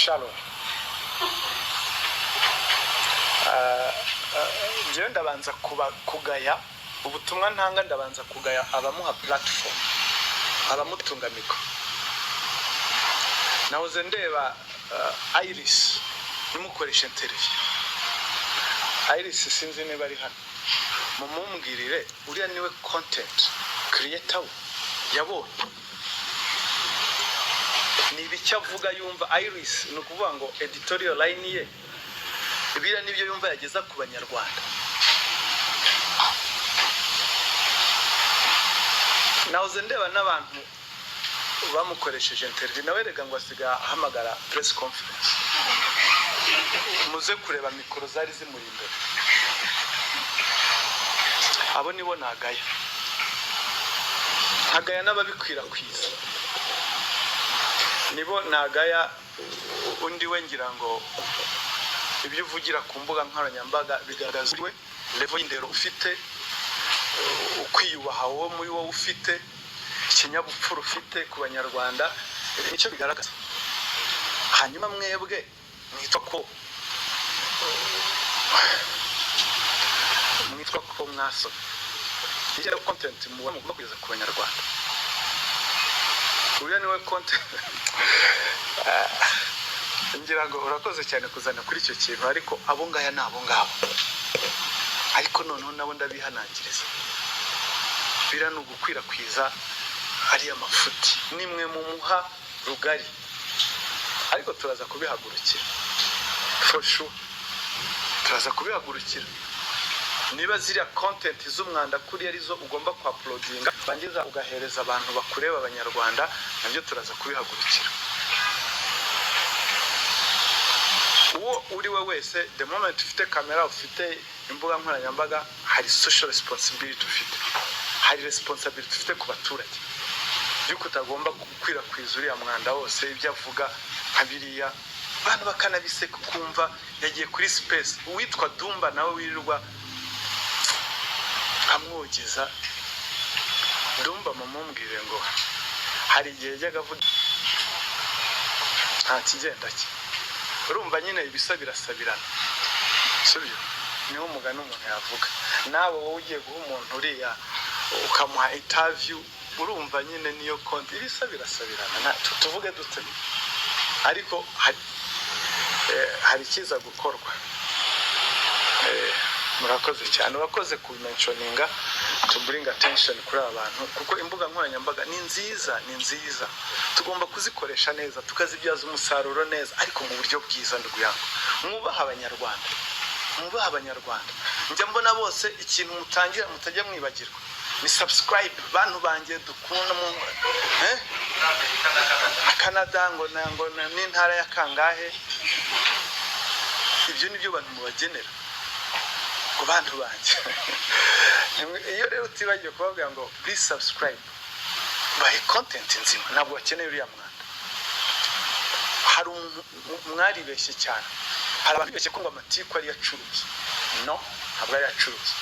Shalom. Njyewe ndabanza kugaya ubutumwa ntanga, ndabanza kugaya abamuha platform, abamutunga mikoro. Nahoze ndeba Iris nimukoresha interview. Iris sinzi niba ari hano, mumumbwirire uriya niwe content creator yabonye ni ibiki avuga yumva. Iris ni ukuvuga ngo editorial line ye ibira nibyo yumva yageza ku banyarwanda. Nahoze ndeba n'abantu bamukoresheje interview, nawe rega ngo asiga ahamagara press conference, muze kureba mikoro zari zimuri imbere. Abo nibo nagaya n'ababikwirakwiza, nibo nagaya. Undi we ngira ngo ibyo uvugira ku mbuga nkoranyambaga bigaragaza we level y'indero ufite, ukwiyubaha wowe muri wowe ufite, ikinyabupfura ufite ku banyarwanda, nicyo bigaragaza. Hanyuma mwebwe mwitwa ko mwaso iyo content muba mugomba kugeza ku banyarwanda. Uriya niwe content. Ngira ngo urakoze cyane kuzana kuri icyo kintu, ariko abo ngaya nabo ngabo, ariko noneho nabo ndabihanangiriza. Bira no gukwirakwiza ari amafuti, nimwe mu muha rugari, ariko turaza kubihagurukira for sure. Turaza kubihagurukira niba ziriya content z'umwanda kuri arizo ugomba ku uploadinga bangiza ugahereza abantu bakureba abanyarwanda, nabyo turaza kubihagurukira. Uwo uri we wese, the moment ufite kamera, ufite imbuga nkoranyambaga, hari social responsibility ufite, hari responsibility ufite ku baturage, yuko utagomba gukwirakwiza uriya mwanda wose. Ibyo avuga nka biriya abantu bakanabiseka kumva yagiye kuri space. Uwitwa Dumba nawe wirirwa amwogeza. Dumba mumumbwire ngo hari igihe yajyaga avuga nta kigenda cye. Urumva nyine ibisa birasabirana, sibyo? Niho umugani umuntu yavuga. Nawe wowe ugiye guha umuntu uriya ukamuha interview, urumva nyine niyo konti ibisa birasabirana. Tuvuge dute, ariko hari kiza gukorwa. Murakoze cyane, urakoze ku mentioninga to bring attention kuri abantu, kuko imbuga nkoranyambaga ni nziza, tugomba kuzikoresha neza, tukazibyaza umusaruro neza, ariko mu buryo bwiza. Nduguyango, mwubaha abanyarwanda. Njya mbona bose ikintu mutangira mutajya mwibagirwa ni subscribe. Bantu banjye dukunda mu Canada ngo n'intara ya kangahe, ibyo nibyo bantu mubagenera ku bantu banjye. Iyo rero utibagiye kubabwira ngo please subscribe, bahe content nzima, ntabwo bakeneye uriya mwanda. Hari mwaribeshye cyane, hari abantu bibeshye ko ngo amatiku ari yacuruza. No, ntabwo ari yacuruza.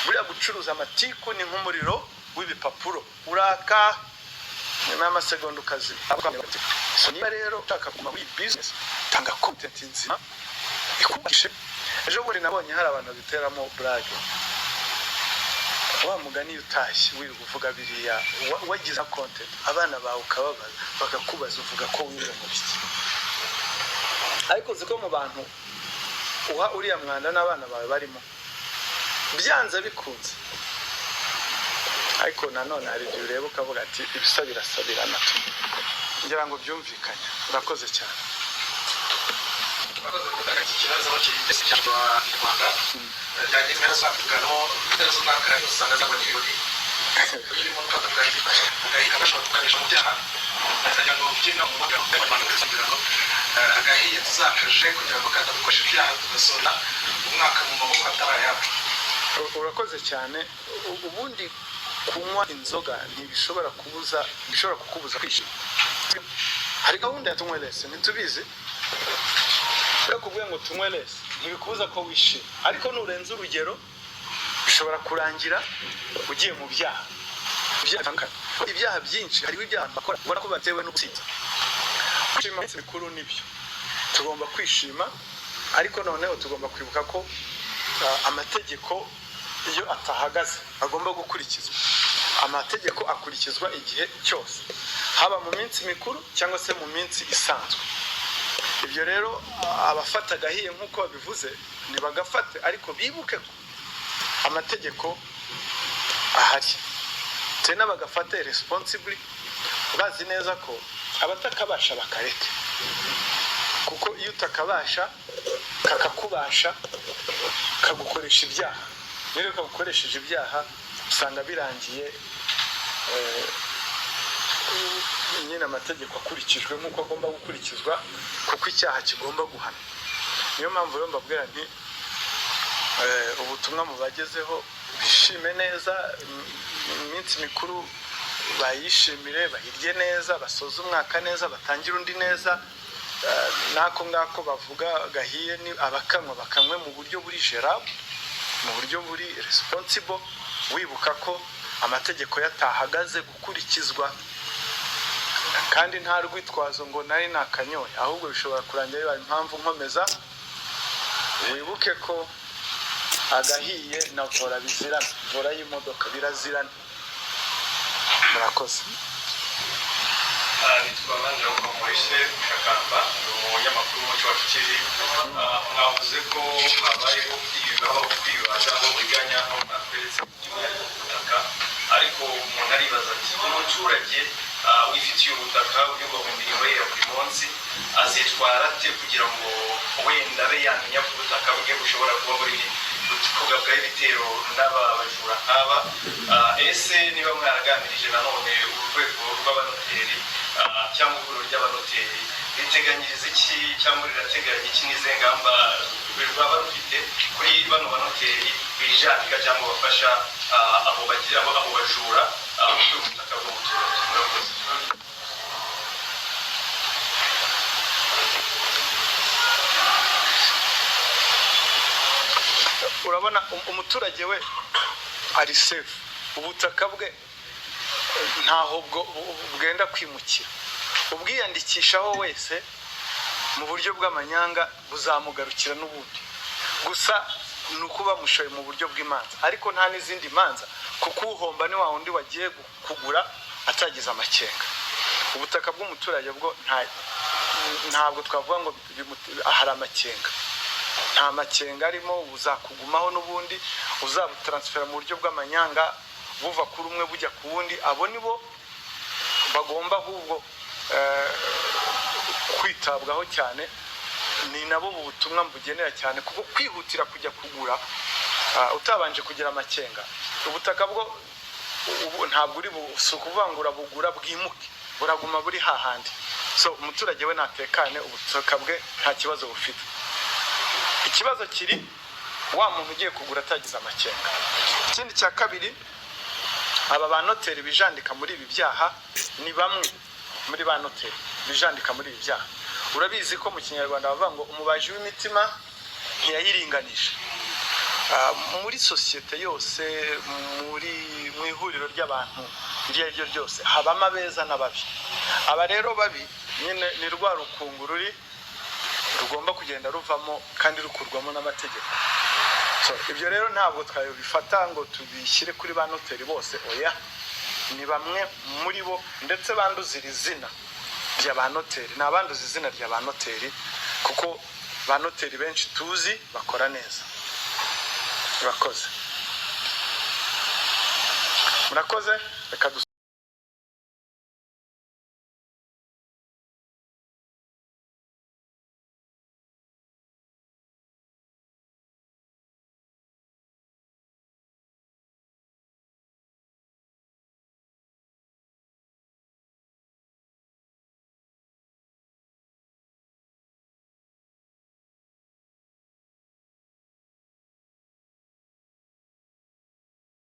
Buriya gucuruza amatiku ni nk'umuriro w'ibipapuro, uraka nyuma y'amasegonda ukazi. So niba rero ushaka kuma muri business, tanga content nzima ikubashe. Ejo bundi nabonye hari abantu biteramo brage, wa mugani utashye wiri kuvuga biriya, wagize content abana bawe ukababaza bakakubaza uvuga ko wiri mu biki. Ariko ziko mu bantu uha uriya mwanda n'abana bawe barimo, byanze bikunze. Ariko nanone hari igihe ureba ukavuga ati ibisa birasabirana. Ngira ngo byumvikanye. Urakoze cyane. Ikibazo cy'igisi cy'u Rwanda cyageze n'asabugano biteze n'akari usanga z'abanyuri irimo twatakaje agahita bashobora mu byaha azajya ngo byina mu bagabo y'abantu kwizigirano agahiye tuzakaje kugira ngo kaza gukoresha ibyaha tugasona umwaka mu maboko atarayabo. Urakoze cyane. Ubundi kunywa inzoga ntibishobora kukubuza kwishima. Hari gahunda ya tunywerese ntitubizi, kuvuga ngo tunywerese ntibikubuza ko wishima, ariko nurenze urugero bishobora kurangira ugiye mu byaha. Ibyaha byinshi, hariho ibyaha bakora ubona ko batewe n'ubutsinzi. Kwishima mikuru nibyo, tugomba kwishima, ariko noneho tugomba kwibuka ko amategeko iyo atahagaze agomba gukurikizwa. Amategeko akurikizwa igihe cyose, haba mu minsi mikuru cyangwa se mu minsi isanzwe. Ibyo rero abafata agahiye nk'uko babivuze ntibagafate, ariko bibuke ko amategeko ahari, tena bagafate responsibly, bazi neza ko abatakabasha bakareke, kuko iyo utakabasha kakakubasha kagukoresha ibyaha. Rero kagukoresheje ibyaha usanga birangiye nyine amategeko akurikijwe nk'uko agomba gukurikizwa, kuko icyaha kigomba guhana. Niyo mpamvu rero mbabwira nti ubutumwa mubagezeho bishime neza, iminsi mikuru bayishimire, bahirye neza, basoze umwaka neza, batangire undi neza. Nako ngako bavuga gahiye ni abakanywa bakanywe mu buryo buri gerable, mu buryo buri responsible, wibuka ko amategeko yatahagaze gukurikizwa, kandi nta rwitwazo ngo nari nakanyoye, ahubwo bishobora kurangira bibaye impamvu nkomeza. Wibuke ko agahiye na vora bizirana, vora y'imodoka birazirana. Murakoze. nitwa Mandela Maurice Shakamba, umunyamakuru w'Umuco Wacu TV. Mwavuze ko habayeho kwibaza aho biganya aho mwatweretse ubutaka, ariko umuntu aribaza ati umuturage wifitiye ubutaka unyurwa mu mirimo ye ya buri munsi azitwara ate kugira ngo wenda abe yamenya ko ubutaka bwe bushobora kuba buri kugabwaho ibitero n'abajura nk'aba? Ese niba mwaraganirije nanone urwego rw'abanoteri cyangwa ihuriro ry'abanoteri riteganyiriza iki cyangwa rirateganya iki, n'ize ngamba rwaba rufite kuri bano banoteri bijandika cyangwa bafasha abo bagira abo bajura ku butaka bw'umuturage? Murakoze. Urabona umuturage we ari safe, ubutaka bwe ntaho bwenda kwimukira. Ubwiyandikishaho wese mu buryo bw'amanyanga buzamugarukira n'ubundi, gusa nuko bamushoye mu buryo bw'imanza, ariko nta n'izindi manza, kuko uhomba ni wa wundi wagiye kugura atagize amakenga. Ubutaka bw'umuturage bwo ntabwo twavuga ngo hari amakenga, nta makenga arimo, buzakugumaho n'ubundi, uzabutransfera mu buryo bw'amanyanga buva kuri umwe bujya ku wundi. Abo nibo bagomba ahubwo kwitabwaho cyane, ni nabo ubutumwa mbugenera cyane, kuko kwihutira kujya kugura utabanje kugira amakenga, ubutaka bwo ntabwo uri busukuvangura bugura bwimuke, buraguma buri hahandi. So umuturage we natekane, ubutaka bwe nta kibazo bufite. Ikibazo kiri wa muntu ugiye kugura atagize amakenga. Ikindi cya kabiri, aba banoteri bijandika muri ibi byaha ni bamwe muri banoteri bijandika muri ibi byaha. Urabizi ko mu Kinyarwanda bavuga ngo umubaji w'imitima ntiyayiringanisha. Muri sosiyete yose, mu ihuriro ry'abantu iryo ari ryo ryose, habamo abeza n'ababi. Aba rero babi nyine ni rwa rukungu rugomba kugenda ruvamo kandi rukurwamo n'amategeko. So ibyo rero ntabwo twabifata ngo tubishyire kuri banoteri bose, oya, ni bamwe muri bo, ndetse banduzira izina rya banoteri, ni abanduza izina rya banoteri, kuko banoteri benshi tuzi bakora neza. Murakoze. Reka